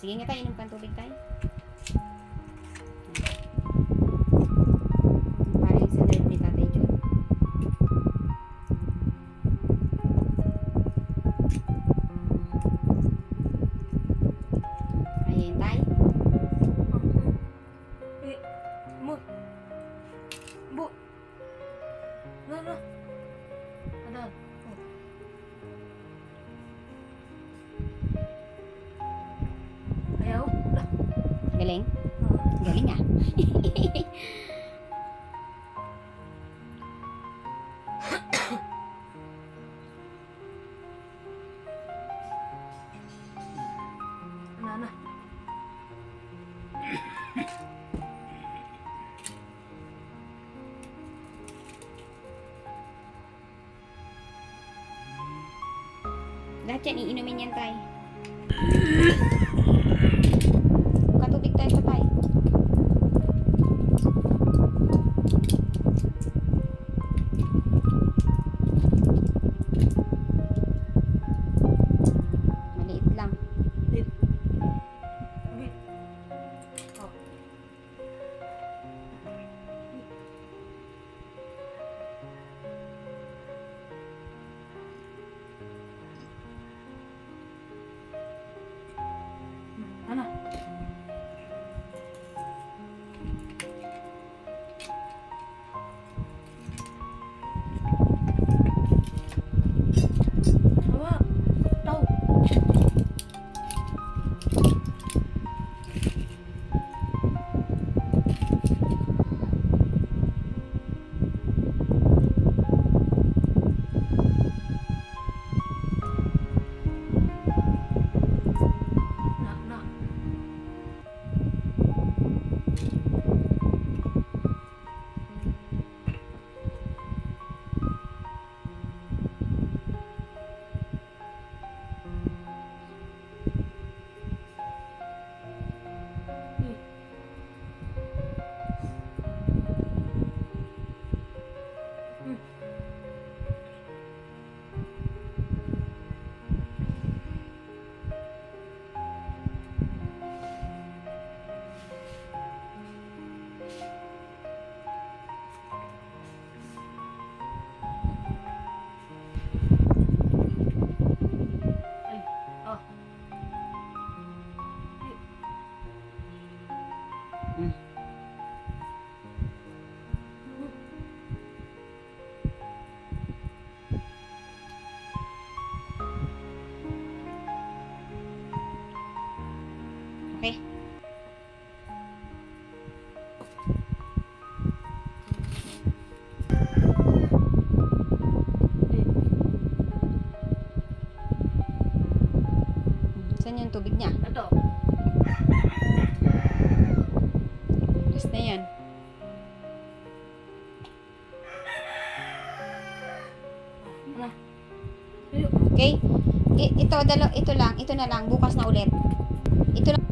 Sige nga tayo, inom kang tubig tayo. Parang sa nerve ni Tatay Jun. Ayan tayo. Bu. Bu. Ano? Ano? Ayaw? Galing? Galing ah. Ano? Lahat yan, iinumin yan tayo. Katubig tayo sa tayo. Maliit lang. Wait. Wait. Oh. Ano? Awa. Tau. Na. Ay. Oh. Mm. Okay. Saan yung tubig niya? Ito. Yes na yan. Ano? Okay? Ito na lang. Bukas na ulit. Ito lang.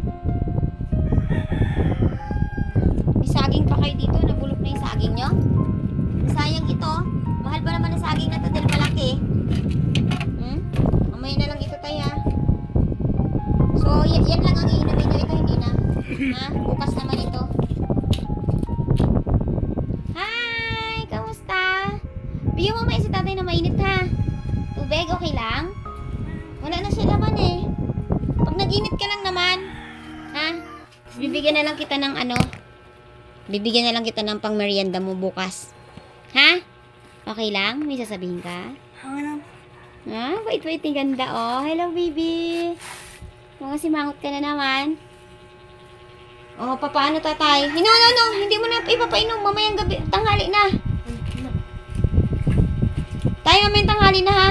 May saging pa kayo dito. Nabulok na yung saging nyo. Sayang ito. Mahal pa naman ang saging na to dahil malaki. Mamaya na lang ito tayo ha. So, yan lang ang iinumin nyo. Ito hindi na. Ha? Bukas naman ito. Hi! Kamusta? Bigyan mo may si tatay na mainit ha. Tubig, okay lang? Wala na siya laman eh. Pag nag-init ka lang naman, ha? Bibigyan na lang kita ng ano? Bibigyan na lang kita ng pang merienda mo bukas. Ha? Okay lang? May sasabihin ka? Ano? Ha? Wait, ganda oh. Hello baby. Mga simangot ka na naman. Oh, papaano tatay? No. Hindi mo na ipapainom. Mamayang gabi. Tanghali na. Tayo mamayang tanghali na ha.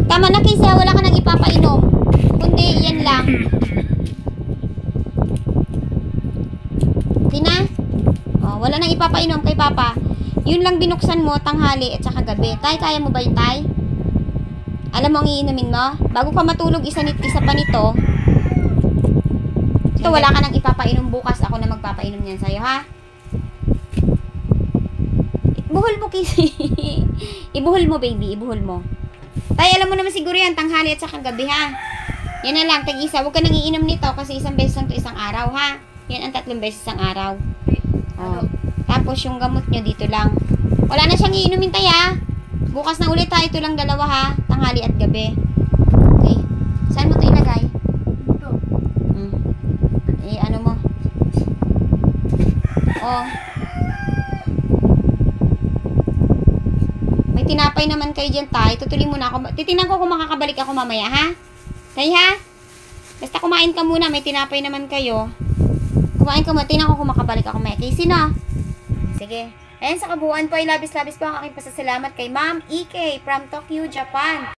Tama na kaysa. Wala ka nang ipapainom. Kundi yan lang. Tina? Oh, wala nang ipapainom kay Papa. Yun lang binuksan mo tanghali at saka gabi. Tay, kaya mo ba yun, tay? Alam mo ang iinumin mo? Bago ka matulog, isa pa nito. Ito, wala ka nang ipapainom bukas. Ako na magpapainom niyan sa'yo, ha? Ibuhol mo, Kisi. Ibuhol mo, baby. Ibuhol mo. Tay, alam mo naman siguro yan, tanghali at saka gabi, ha? Yan na lang, tag-isa. Huwag ka nang iinom nito kasi isang beses lang to isang araw, ha? Yan ang 3 beses isang araw. Oh. Tapos yung gamot nyo dito lang. Wala na siyang iinumin tayo, ha? Bukas na ulit, ha? Ito lang dalawa, ha? Tanghali at gabi. Okay? Saan mo to ilagay? Ito. Ano mo? Oh. May tinapay naman kayo dyan, tay. Tutuloy muna ako. Titingnan ko kung makakabalik ako mamaya, ha? Tay, ha? Basta kumain ka muna. May tinapay naman kayo. Kumain ka muna. Tingnan ko kung makabalik ako mamaya. Casey, na? Sige. Ayan, sa kabuuan po ay labis-labis po ang aking pasasalamat kay Ma'am Ike from Tokyo, Japan.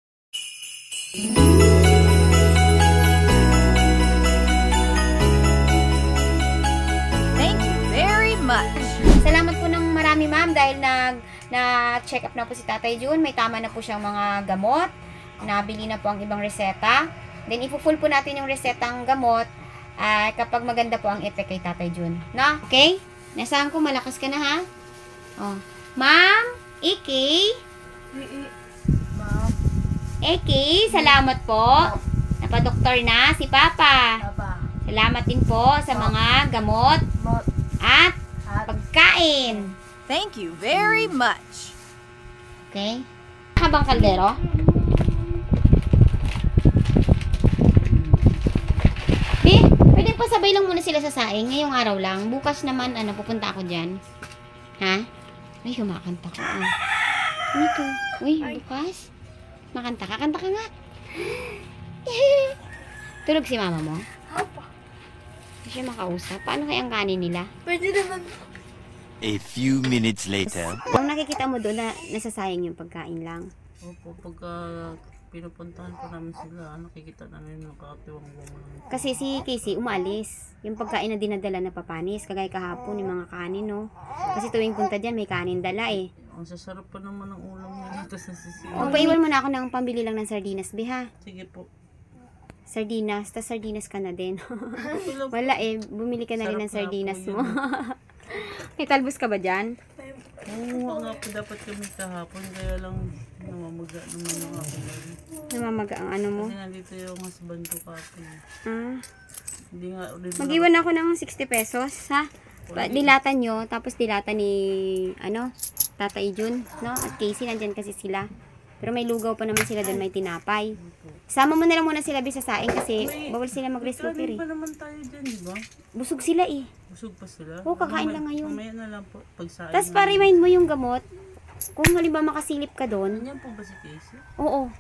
Thank you very much. Salamat po ng marami, ma'am, dahil na-check up na po si Tatay Jun. May tama na po siyang mga gamot. Nabili na po ang ibang reseta. Then, ipo-full po natin yung resetang gamot kapag maganda po ang effect kay Tatay Jun. No? Okay? Nasaan ko? Malakas ka na, ha? Oh. Ma'am, Iki. Ma'am. Iki, salamat po. Napadoktor na si Papa. Papa. Salamat din po sa mga gamot Mot. at At. pagkain. Thank you very much. Okay? Habang kaldero? Pwede pa sabay lang muna sila sa saing. Ngayong araw lang. Bukas naman, pupunta ako dyan. Ha? Ay, kumakanta ka. Ano to? Uy, bukas? Makanta ka? Kanta ka nga. Tulog si mama mo? Hindi siya makausap. Paano kaya ang kanin nila? Pwede naman. A few minutes later. Ang nakikita mo doon na nasasayang yung pagkain lang. Opo, pagka pinupuntahan po namin sila, nakikita namin nakatiwang-wang. Kasi si Casey umalis. Yung pagkain na dinadala na papanis. Kagaya kahapon yung mga kanin, no? Kasi tuwing punta dyan, may kanin dala eh. Ang sasarap pa naman ng ulam niya dito sa sisig. Paiwan mo na ako ng pambili lang ng sardinas, Biha. Sige po. Sardinas, tas sardinas ka na din. Okay lang po. Wala eh, bumili ka na rin ng Sarap nga sardinas po mo. May talbos ka ba dyan? Oo, nga po dapat kami kahapon, kaya lang namamaga naman yung aking lagi. Namamaga ang ano mo. Kasi nandito yung husband ko kapon. Ah, Hindi nga ulit. mag-iwan ako ng 60 pesos, ha? Dilatan nyo, tapos dilatan ni, Tatay Jun, no? At Casey, nandyan kasi sila. Pero may lugaw pa naman sila doon, may tinapay. Sama mo na lang muna sila sa saing kasi bawal sila mag-rice cooker Kanin eh. pa naman tayo dyan, di ba? Busog sila eh. Busog pa sila. Oo, kakain lang ngayon. Mamaya na lang po, pagsain. Tapos pa-remind mo yung gamot. Kung halimbawa makasilip ka doon, Ganyan po ba si Casey? oo.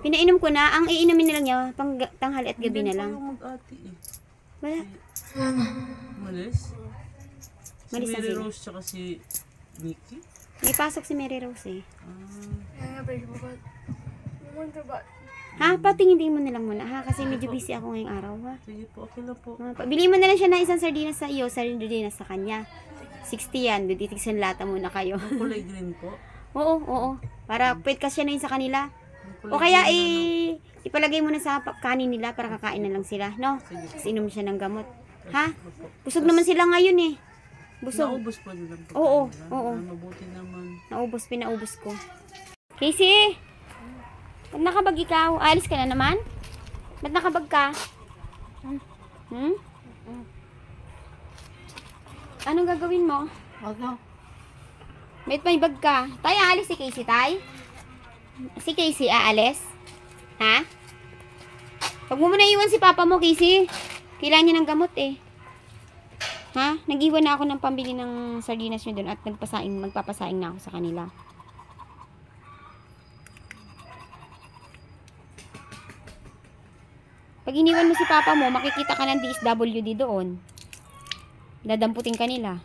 Pinainom ko na. Ang iinumin na lang niya, pang tanghali at gabi na lang. Hindi po yung mag-ati eh. Wala. Malis? Si Malis na Mary sila. Rose tsaka si Nikki? May pasok si Mary Rose eh. Ah, Ha? Patingin-tingin mo na lang muna ha? Kasi medyo busy ako ngayong araw ha? sige po, okay lang po. Bili mo na lang siya ng isang sardinas sa iyo, sardinas sa kanya. 60 yan. Dutitigsan lata muna kayo. Kulay green po. Oo. Para pwede ka siya na yun sa kanila. Kulay O kaya green ipalagay mo na sa kanin nila para kakain na lang sila, no? Kasi inom siya ng gamot. Ha? Busog naman sila ngayon eh. Busog. Naubos po nila. Oo. Mabuti naman. Pinaubos ko. Casey! Ba't nakabag ikaw? Alis ka na naman? Ba't nakabag ka? Hmm? Anong gagawin mo? Wag na. May bag ka. Tay, aalis si Casey, tay? Si Casey, aalis? Ha? Huwag mo muna iwan si papa mo, Casey. Kailangan niya ng gamot eh. Ha? Nag-iwan na ako ng pambili ng sardinas nyo doon at magpapasaing na ako sa kanila. Pag iniwan mo si papa mo, makikita ka ng DSWD doon. Dadamputin ka nila.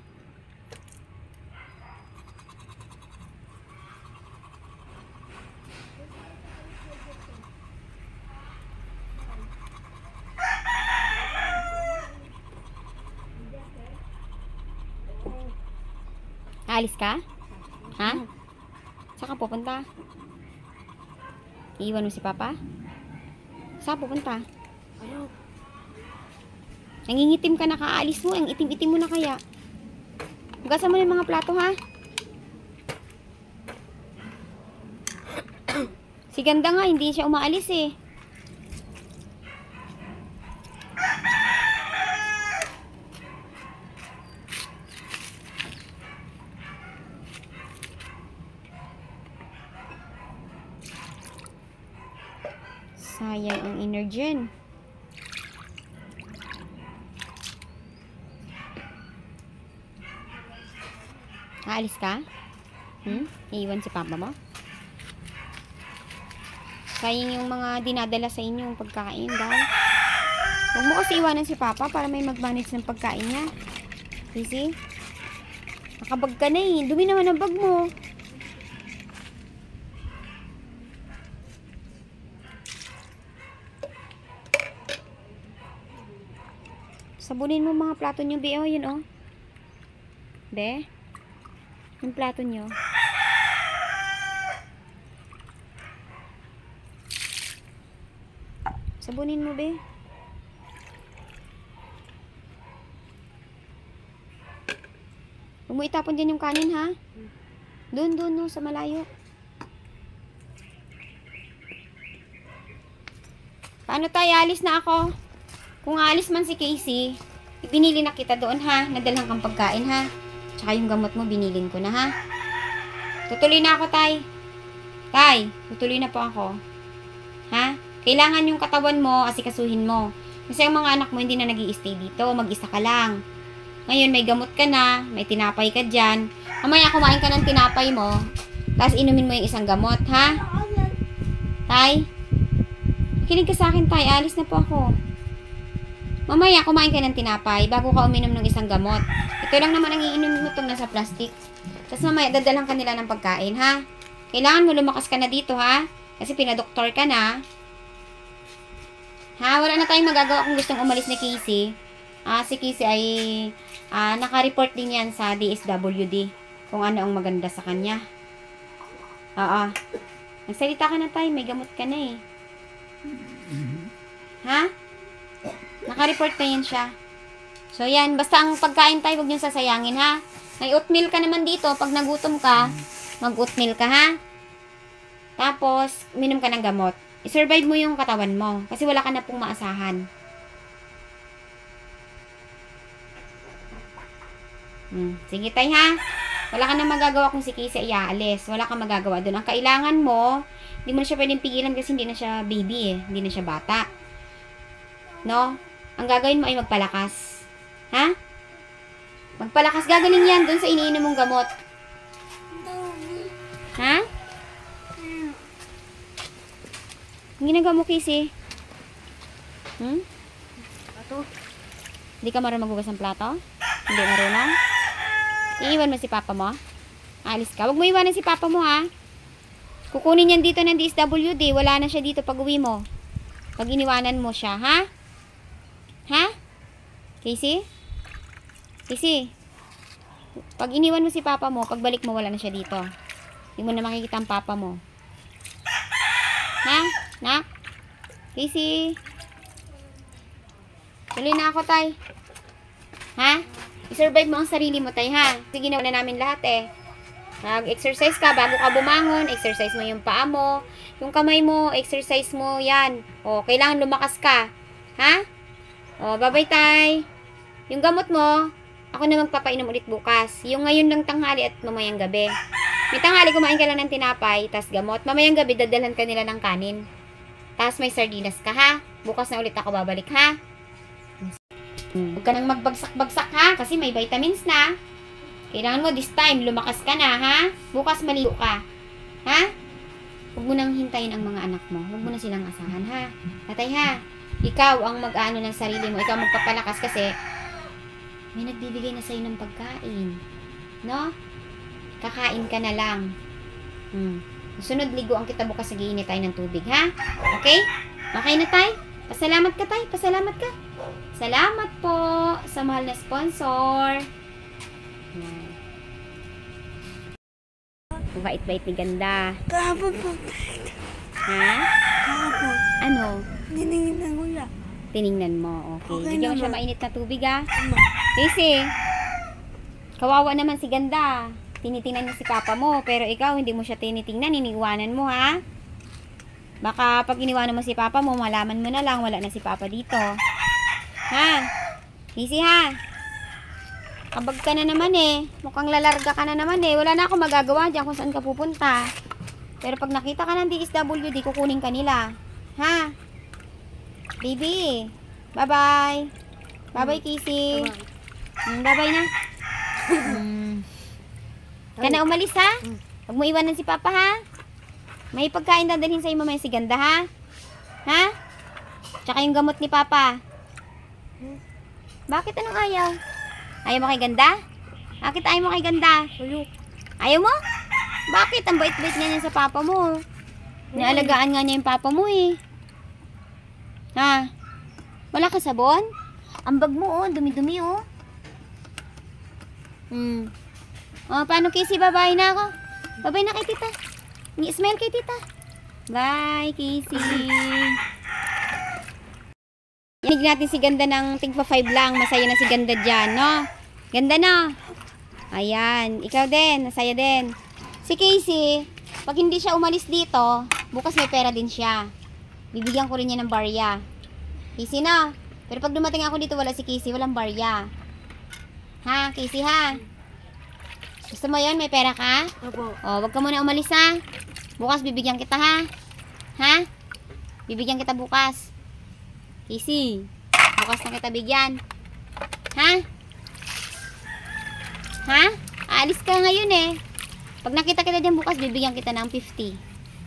Aalis ka? Ha? Saan ka pupunta? Iiwan mo si papa? Saan pupunta? Ayaw. Nangingitim ka na, kaalis mo. Ang itim-itim mo na kaya. Hugasan mo na yung mga plato, ha? Si Ganda nga, hindi siya umaalis eh. Sayang ang energy. Aalis ka? Iiwan si papa mo? Sayang yung mga dinadala sa inyo yung pagkain dahil. Huwag mo kasi iwanan si papa para may mag-manage ng pagkain niya. Easy? Nakabag ka na eh. Dumi naman ang bag mo. Sabunin mo mga plato nyo, Be. Oh, yun, oh. Be? Yung plato nyo. Sabunin mo, Be. Huwag mo itapon dyan yung kanin, ha? Doon, no, sa malayo. Paano tayo? Alis na ako. Kung aalis man si Casey, ibinili na kita doon, ha? Nadalhan kang pagkain, ha? Tsaka yung gamot mo, binilin ko na, ha? Tutuloy na ako, Tay. Tay, tutuloy na po ako. Ha? Kailangan yung katawan mo, asikasuhin mo. Kasi ang mga anak mo hindi na nag-i-stay dito. Mag-isa ka lang. Ngayon, may gamot ka na, may tinapay ka dyan. Mamaya, kumain ka ng tinapay mo, tapos inumin mo yung isang gamot, ha? Tay? Kinig ka sa akin, Tay. Alis na po ako. Mamaya, kumain ka ng tinapay bago ka uminom ng isang gamot. Ito lang naman ang iinumin mo itong nasa plastic. Tapos mamaya, dadalang ka nila ng pagkain, ha? Kailangan mo lumakas ka na dito, ha? Kasi pinadoktor ka na. Ha? Wala na tayong magagawa kung gustong umalis ni Casey. Si Casey ay naka-report din yan sa DSWD kung ano ang maganda sa kanya. Oo. Nagsalita ka na, Tay. May gamot ka na eh. Ha? Naka-report na yan siya. So, yan. Basta ang pagkain, Tay, huwag niyong sasayangin, ha? May oatmeal ka naman dito. Pag nagutom ka, mag-oatmeal ka, ha? Tapos, minom ka ng gamot. I-survive mo yung katawan mo. Kasi wala ka na pong maasahan. Sige, Tay, ha? Wala ka na magagawa kung si Casey ay aalis. Wala kang magagawa doon. Ang kailangan mo, hindi mo na siya pwedeng pigilan kasi hindi na siya baby eh. Hindi na siya bata. No? Ang gagawin mo ay magpalakas. Ha? Magpalakas. Gagaling yan doon sa iniinom mong gamot. Ha? Ang ginagawa mo, Casey? Hindi ka marunong maghugas ng plato? Hindi marunong? Iiwan mo si papa mo? Alis ka. Huwag mo iwanan si papa mo, ha? Kukunin yan dito ng DSWD. Wala na siya dito pag uwi mo. Pag iniwanan mo siya, ha? Ha? Casey? Casey? Pag iniwan mo si papa mo, pagbalik mo, wala na siya dito. Hindi mo na makikita ang papa mo. Ha? Nak? Casey? Tuloy na ako, Tay. Ha? I-survive mo ang sarili mo, Tay, ha? Kasi ginawa na namin lahat, eh. Mag-exercise ka bago ka bumangon. Exercise mo yung paa mo. Yung kamay mo, exercise mo, yan. O, kailangan lumakas ka. Ha? O, bye-bye, Tay. Yung gamot mo, ako na magpapainom ulit bukas. Yung ngayon lang tanghali at mamayang gabi. May tanghali, kumain ka lang ng tinapay, tas gamot. Mamayang gabi, dadalhan ka nila ng kanin. Tas may sardinas ka, ha? Bukas na ulit ako babalik, ha? Huwag ka nang magbagsak-bagsak, ha? Kasi may vitamins na. Kailangan mo this time, lumakas ka na, ha? Bukas maligo ka. Ha? Huwag mo nang hintayin ang mga anak mo. Huwag mo na silang asahan, ha? Tatay, ha? Ikaw ang mag-ano ng sarili mo. Ikaw magpapalakas kasi may nagbibigay na sa'yo ng pagkain. No? Kakain ka na lang. Sunod, liguan kita bukas, nagiinit tayo ng tubig, ha? Okay? Okay na, Tay? Pasalamat ka, Tay. Pasalamat ka. Salamat po sa mahal na sponsor. Bait-bait ni ganda. Kahapon po. Ha? Kahapon. Ano? Niningnan ko siya. Tiningnan mo. Okay. Okay Bigyan mo siya naman. mainit na tubig, ha? Kasi, kawawa naman si ganda. Tinitingnan niya si papa mo. Pero ikaw, hindi mo siya tinitingnan. Iniiwanan mo, ha? Baka pag iniwanan mo si papa mo, malaman mo na lang, wala na si papa dito. Ha? Easy, ha? Kabag ka na naman eh. Mukhang lalarga ka na naman eh. Wala na akong magagawa dyan kung saan ka pupunta. Pero pag nakita ka ng DSWD, kukunin ka nila. Ha? Baby. Bye-bye. Bye-bye, Casey. Bye-bye na. Ka na umalis, ha? Huwag mo iwanan si Papa, ha? May pagkain dadalhin sa'yo mamaya si Ganda, ha? Ha? Tsaka yung gamot ni Papa. Bakit anong ayaw? Ayaw mo kay Ganda? Bakit ayaw mo kay Ganda? Ayaw mo? Bakit? Ang bait-bait niya sa Papa mo. Naalagaan nga niya yung Papa mo, eh. Ha? Wala ka sabon? Ang bag mo, oh. Dumi-dumi, oh. Oh, paano, Casey? Bye-bye na ako. Bye-bye na kay tita. Smile kay tita. Bye, Casey. Inig natin si Ganda ng tigpa 5 lang. Masaya na si Ganda dyan, no? Ganda, no? Ayan. Ikaw din. Masaya din. Si Casey, pag hindi siya umalis dito, bukas may pera din siya. Bibigyan ko rin niya ng barya. Casey, no? Pero pag dumating ako dito, wala si Casey. Walang barya. Ha, Casey, ha? Gusto mo yun? May pera ka? Opo. O, wag ka muna umalis, ha? Bukas bibigyan kita, ha? Ha? Bibigyan kita bukas. Casey, bukas na kita bigyan. Ha? Ha? Aalis ka ngayon, eh. Pag nakita kita dyan bukas, bibigyan kita ng 50.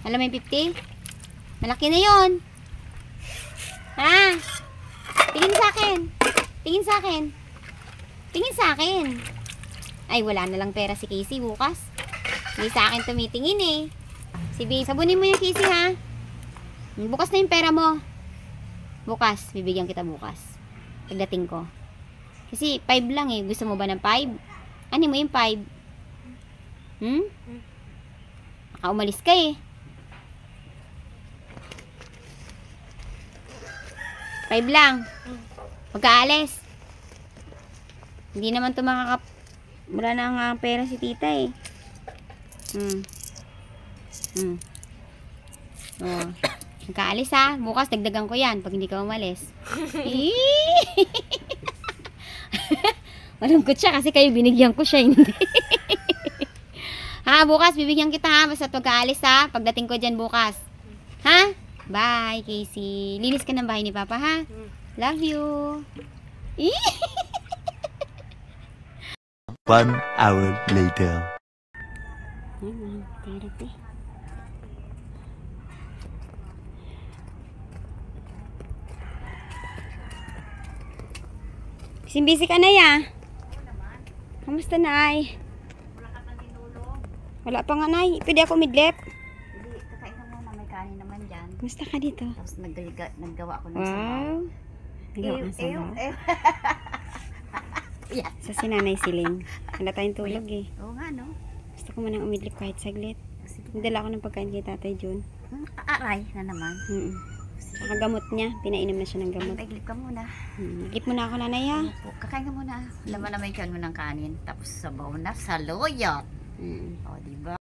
Alam mo yung 50? Malaki na yun. Ha? Tingin sa akin. Tingin sa akin. Tingin sa akin. Ay, wala na lang pera si Casey bukas. Hindi sa akin tumitingin, eh. Si babe, sabunin mo yung Casey, ha? Bukas na yung pera mo. Bukas, bibigyan kita bukas. Pagdating ko. Kasi 5 lang, eh. Gusto mo ba ng 5? Ano mo yung 5? Umalis ka, eh. 5 lang. Pagkaalis. Hindi naman ito wala na nga pera si tita, eh. Oh. Pagkaalis, ha. Bukas, dagdagan ko yan pag hindi ka umalis. Malungkot siya kasi kayo binigyan ko siya, hindi. Ha, bukas bibigyan kita, ha. Basta pagkaalis, ha. Pagdating ko dyan bukas. Ha? Bye, Casey. Linis ka ng bahay ni Papa, ha? Love you. 1 hour later. Therapy. Busy ka na, ya? Kamusta, Nay? Wala pa nga, Nay. Pwede ako midlip? Hindi, kakain ka muna. May kanin naman dyan. Kamusta ka dito? Tapos naggawa ko ng Wow. Nagawa kang sabaw. Yeah. Sa sinanay siling. Wala tayong tulog, eh. Oo nga, no? Gusto ko manang umidlip kahit saglit. Nagdala ko ng pagkain kay Tatay Jun. Aray na naman. Saka gamot niya. Pinainom na siya ng gamot. Naglip ka muna. Iglip mo na ako, Nanay, ha? Opo, kakain ka muna. Laman naman yung tiyan mo ng kanin. Tapos sabaw na sa loyot. O, diba?